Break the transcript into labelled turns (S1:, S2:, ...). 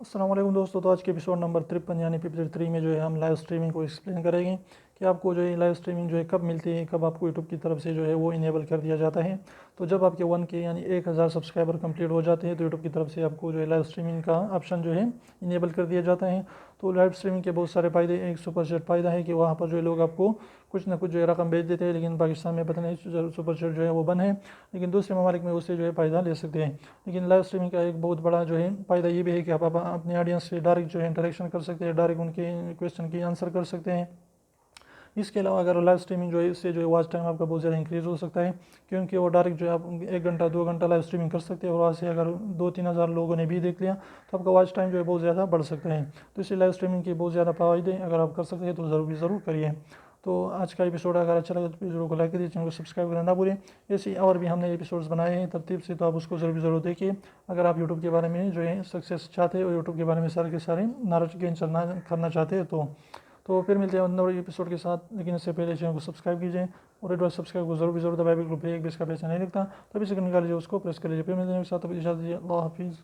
S1: अस्सलाम वालेकुम दोस्तों। तो आज के एपिसोड नंबर 53 यानी 53 में जो है हम लाइव स्ट्रीमिंग को एक्सप्लेन करेंगे कि आपको जो है लाइव स्ट्रीमिंग जो है कब मिलती है, कब आपको यूट्यूब की तरफ से जो है वो इनेबल कर दिया जाता है। तो जब आपके 1K यानी 1000 सब्सक्राइबर कंप्लीट हो जाते हैं तो यूट्यूब की तरफ से आपको जो है लाइव स्ट्रीमिंग का ऑप्शन जो है इनेबल कर दिया जाता है। तो लाइव स्ट्रीमिंग के बहुत सारे फ़ायदे, एक सुपर चैट फ़ायदा है कि वहाँ पर जो है लोग आपको कुछ ना कुछ जो है रकम भेज देते हैं, लेकिन पाकिस्तान में पता नहीं सुपर चैट जो है वो बंद है, लेकिन दूसरे ममालिक में उससे जो है फ़ायदा ले सकते हैं। लेकिन लाइव स्ट्रीमिंग का एक बहुत बड़ा जो है फ़ायदा ये भी है कि आप अपने ऑडियंस से डायरेक्ट जो है इंटरेक्शन कर सकते हैं, डायरेक्ट उनके क्वेश्चन की आंसर कर सकते हैं। इसके अलावा अगर लाइव स्ट्रीमिंग जो है इससे जो है वॉच टाइम आपका बहुत ज़्यादा इंक्रीज़ हो सकता है, क्योंकि वो डायरेक्ट जो है आप 1 घंटा 2 घंटा लाइव स्ट्रीमिंग कर सकते हैं और वहाँ से अगर 2-3 हज़ार लोगों ने भी देख लिया तो आपका वॉच टाइम जो है बहुत ज़्यादा बढ़ सकता है। तो इसलिए लाइव स्ट्रीमिंग के बहुत ज़्यादा फ़ायदे, अगर आप कर सकते हैं तो ज़रूर करिए। तो आज का एपिसोड अगर अच्छा लगा तो वीडियो को लाइक करिए, चैनल को सब्सक्राइब करना ना भूलें। ऐसे और भी हमने एपिसोड्स बनाए हैं तरतीब से, तो आप उसको ज़रूर देखिए। अगर आप यूट्यूब के बारे में जो है सक्सेस चाहते हैं और यूट्यूब के बारे में सारे के सारे नॉलेज गेन करना चाहते हैं तो फिर मिलते हैं नए एपिसोड के साथ। लेकिन इससे पहले चैनल को सब्सक्राइब कीजिए और रेड वाले सब्सक्राइब को ज़रूर दबाए, बिल्कुल भी एक भी इसका पैसा नहीं लगता। तभी से निकाल लीजिए, उसको प्रेस कर लीजिए। फिर मिलते हैं एक साथ, इजाज़त दीजिए, अल्लाह हाफिज़।